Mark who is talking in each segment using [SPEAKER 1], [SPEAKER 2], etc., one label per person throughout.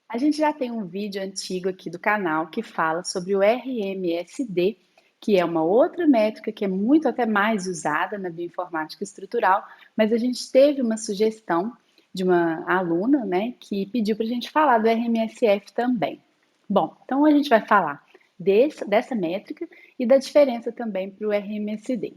[SPEAKER 1] A gente já tem um vídeo antigo aqui do canal que fala sobre o RMSD, que é uma outra métrica que é muito até mais usada na bioinformática estrutural, mas a gente teve uma sugestão de uma aluna, né, que pediu para a gente falar do RMSF também. Bom, então a gente vai falar dessa métrica e da diferença também para o RMSD.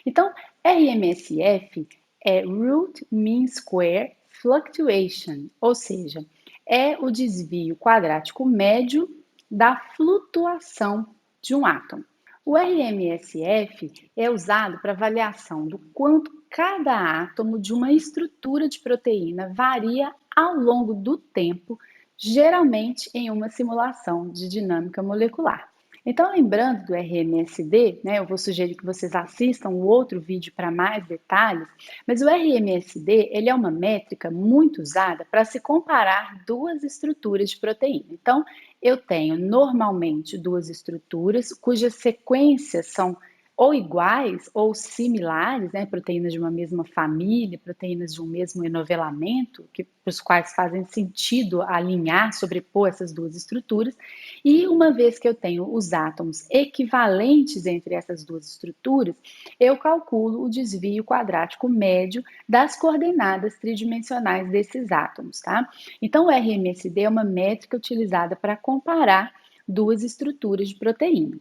[SPEAKER 1] Então, RMSF é Root Mean Square Fluctuation, ou seja, é o desvio quadrático médio da flutuação de um átomo. O RMSF é usado para avaliação do quanto cada átomo de uma estrutura de proteína varia ao longo do tempo, geralmente em uma simulação de dinâmica molecular. Então, lembrando do RMSD, né, eu vou sugerir que vocês assistam o outro vídeo para mais detalhes, mas o RMSD ele é uma métrica muito usada para se comparar duas estruturas de proteína. Então, eu tenho normalmente duas estruturas cujas sequências são ou iguais ou similares, né, proteínas de uma mesma família, proteínas de um mesmo enovelamento, para os quais fazem sentido alinhar, sobrepor essas duas estruturas, e uma vez que eu tenho os átomos equivalentes entre essas duas estruturas, eu calculo o desvio quadrático médio das coordenadas tridimensionais desses átomos, tá? Então, o RMSD é uma métrica utilizada para comparar duas estruturas de proteína.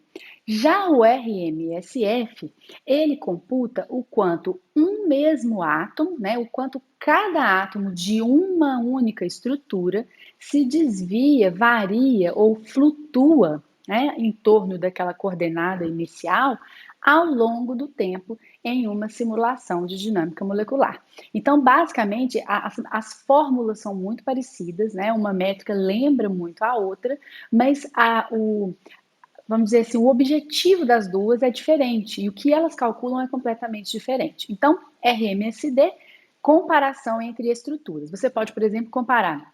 [SPEAKER 1] Já o RMSF, ele computa o quanto um mesmo átomo, né, o quanto cada átomo de uma única estrutura se desvia, varia ou flutua, né, em torno daquela coordenada inicial ao longo do tempo em uma simulação de dinâmica molecular. Então, basicamente, as fórmulas são muito parecidas, né? Uma métrica lembra muito a outra, mas vamos dizer assim, o objetivo das duas é diferente e o que elas calculam é completamente diferente. Então, RMSD, comparação entre estruturas. Você pode, por exemplo, comparar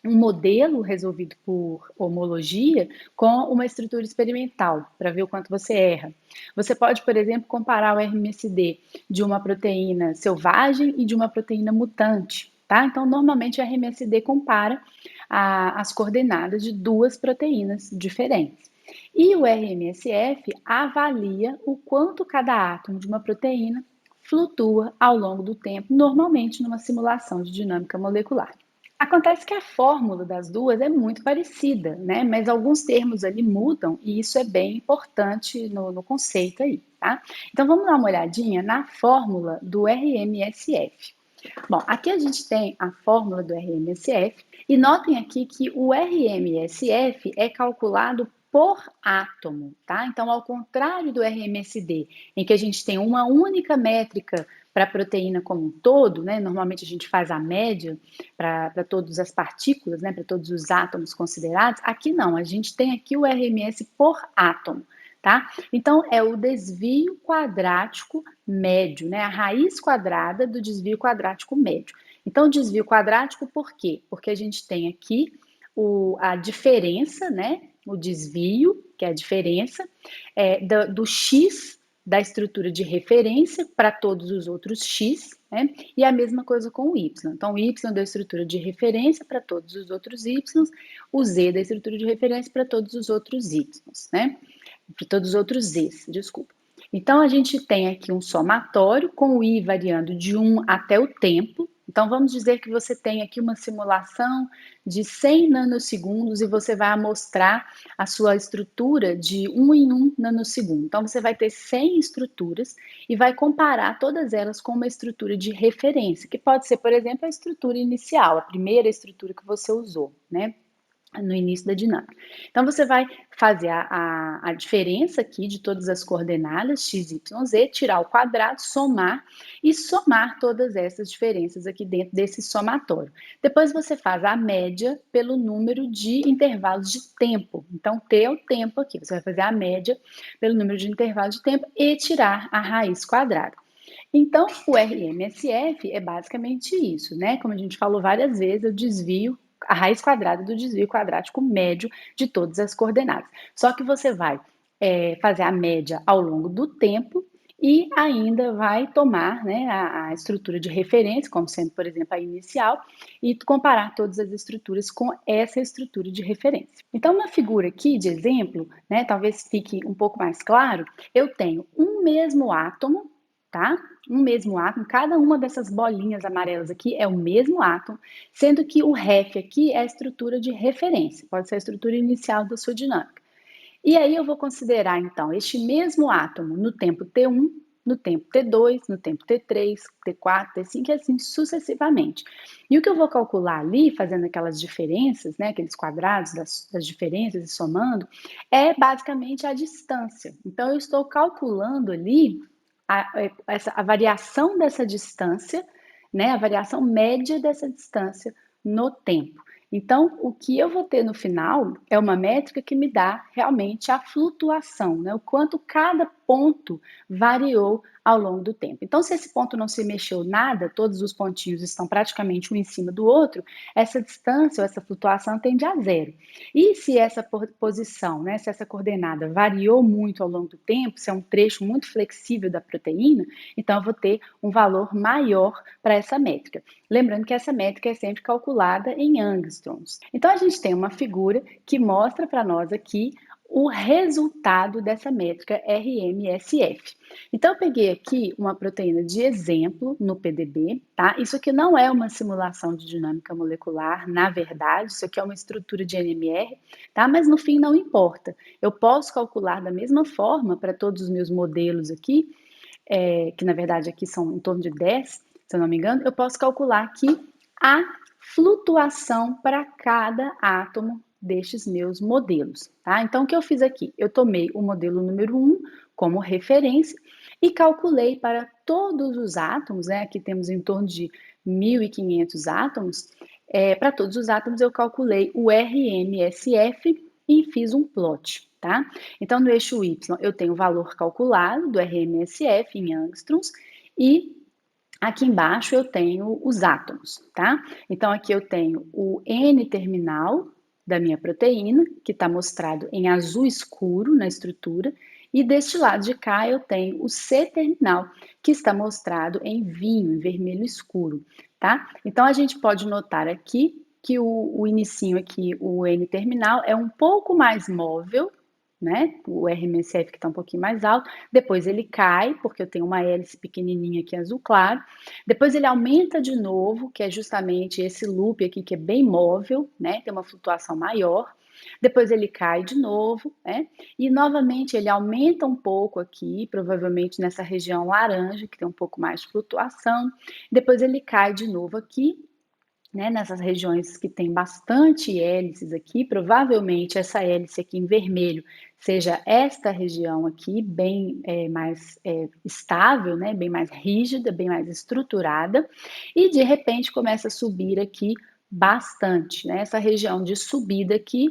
[SPEAKER 1] um modelo resolvido por homologia com uma estrutura experimental, para ver o quanto você erra. Você pode, por exemplo, comparar o RMSD de uma proteína selvagem e de uma proteína mutante. Tá? Então, normalmente, o RMSD compara as coordenadas de duas proteínas diferentes. E o RMSF avalia o quanto cada átomo de uma proteína flutua ao longo do tempo, normalmente numa simulação de dinâmica molecular. Acontece que a fórmula das duas é muito parecida, né? Mas alguns termos ali mudam e isso é bem importante no conceito aí, tá? Então vamos dar uma olhadinha na fórmula do RMSF. Bom, aqui a gente tem a fórmula do RMSF e notem aqui que o RMSF é calculado por átomo, tá? Então, ao contrário do RMSD, em que a gente tem uma única métrica para a proteína como um todo, né? Normalmente a gente faz a média para todas as partículas, né? Para todos os átomos considerados. Aqui não, a gente tem aqui o RMS por átomo. Tá? Então, é o desvio quadrático médio, né? A raiz quadrada do desvio quadrático médio. Então, desvio quadrático por quê? Porque a gente tem aqui a diferença, né? O desvio, que é a diferença do x da estrutura de referência para todos os outros x, né? E a mesma coisa com o y. Então, o y da estrutura de referência para todos os outros y, o z da estrutura de referência para todos os outros y, né? Para todos os outros z's, desculpa. Então, a gente tem aqui um somatório com o i variando de 1 até o tempo. Então, vamos dizer que você tem aqui uma simulação de 100 nanosegundos e você vai amostrar a sua estrutura de 1 em 1 nanosegundo. Então, você vai ter 100 estruturas e vai comparar todas elas com uma estrutura de referência, que pode ser, por exemplo, a estrutura inicial, a primeira estrutura que você usou, né? No início da dinâmica. Então, você vai fazer a diferença aqui de todas as coordenadas x, y, z, tirar o quadrado, somar e somar todas essas diferenças aqui dentro desse somatório. Depois você faz a média pelo número de intervalos de tempo. Então, T é o tempo aqui. Você vai fazer a média pelo número de intervalos de tempo e tirar a raiz quadrada. Então, o RMSF é basicamente isso, né? Como a gente falou várias vezes, eu desvio a raiz quadrada do desvio quadrático médio de todas as coordenadas. Só que você vai fazer a média ao longo do tempo e ainda vai tomar, né, a estrutura de referência, como sendo, por exemplo, a inicial, e comparar todas as estruturas com essa estrutura de referência. Então, na figura aqui de exemplo, né, talvez fique um pouco mais claro, eu tenho um mesmo átomo, tá? Um mesmo átomo, cada uma dessas bolinhas amarelas aqui é o mesmo átomo, sendo que o ref aqui é a estrutura de referência, pode ser a estrutura inicial da sua dinâmica. E aí eu vou considerar, então, este mesmo átomo no tempo T1, no tempo T2, no tempo T3, T4, T5 e assim sucessivamente. E o que eu vou calcular ali, fazendo aquelas diferenças, né, aqueles quadrados das diferenças e somando, é basicamente a distância. Então, eu estou calculando ali a variação dessa distância, né, a variação média dessa distância no tempo. Então, o que eu vou ter no final é uma métrica que me dá realmente a flutuação, né? O quanto cada ponto variou ao longo do tempo. Então, se esse ponto não se mexeu nada, todos os pontinhos estão praticamente um em cima do outro, essa distância ou essa flutuação tende a zero. E se essa posição, né, se essa coordenada variou muito ao longo do tempo, se é um trecho muito flexível da proteína, então eu vou ter um valor maior para essa métrica. Lembrando que essa métrica é sempre calculada em angstroms. Então a gente tem uma figura que mostra para nós aqui o resultado dessa métrica RMSF. Então eu peguei aqui uma proteína de exemplo no PDB, tá? Isso aqui não é uma simulação de dinâmica molecular, na verdade, isso aqui é uma estrutura de NMR, tá? Mas no fim não importa. Eu posso calcular da mesma forma para todos os meus modelos aqui, que na verdade aqui são em torno de 10, se eu não me engano, eu posso calcular aqui a flutuação para cada átomo destes meus modelos, tá? Então, o que eu fiz aqui? Eu tomei o modelo número 1 como referência e calculei para todos os átomos, né? Aqui temos em torno de 1.500 átomos. Para todos os átomos, eu calculei o RMSF e fiz um plot, tá? Então, no eixo Y, eu tenho o valor calculado do RMSF em angstroms e aqui embaixo eu tenho os átomos, tá? Então, aqui eu tenho o N-terminal da minha proteína, que está mostrado em azul escuro na estrutura, e deste lado de cá eu tenho o C-terminal, que está mostrado em vinho, em vermelho escuro, tá? Então, a gente pode notar aqui que o inicinho aqui, o N-terminal, é um pouco mais móvel, né? O RMSF que está um pouquinho mais alto, depois ele cai, porque eu tenho uma hélice pequenininha aqui azul claro, depois ele aumenta de novo, que é justamente esse loop aqui que é bem móvel, né? Tem uma flutuação maior, depois ele cai de novo, né? E novamente ele aumenta um pouco aqui, provavelmente nessa região laranja, que tem um pouco mais de flutuação, depois ele cai de novo aqui, né, nessas regiões que tem bastante hélices aqui, provavelmente essa hélice aqui em vermelho seja esta região aqui, bem mais estável, né, bem mais rígida, bem mais estruturada, e de repente começa a subir aqui bastante, né? Essa região de subida aqui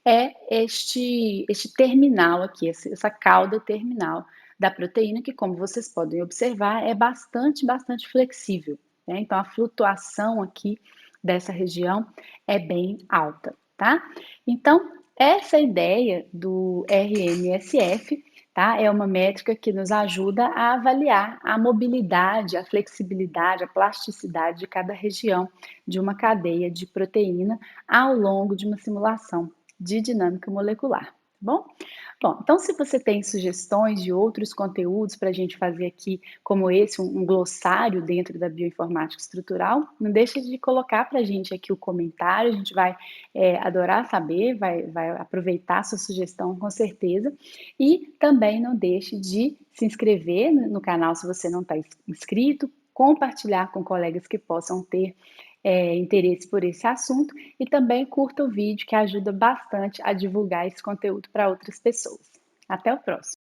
[SPEAKER 1] é este terminal aqui, essa cauda terminal da proteína, que como vocês podem observar, é bastante flexível, né? Então a flutuação aqui dessa região é bem alta, tá? Então, essa ideia do RMSF, tá? É uma métrica que nos ajuda a avaliar a mobilidade, a flexibilidade, a plasticidade de cada região de uma cadeia de proteína ao longo de uma simulação de dinâmica molecular, tá bom? Bom, então se você tem sugestões de outros conteúdos para a gente fazer aqui, como esse, um glossário dentro da bioinformática estrutural, não deixe de colocar para a gente aqui o comentário, a gente vai adorar saber, vai aproveitar a sua sugestão com certeza, e também não deixe de se inscrever no canal se você não está inscrito, compartilhar com colegas que possam ter interesse por esse assunto e também curta o vídeo que ajuda bastante a divulgar esse conteúdo para outras pessoas. Até o próximo!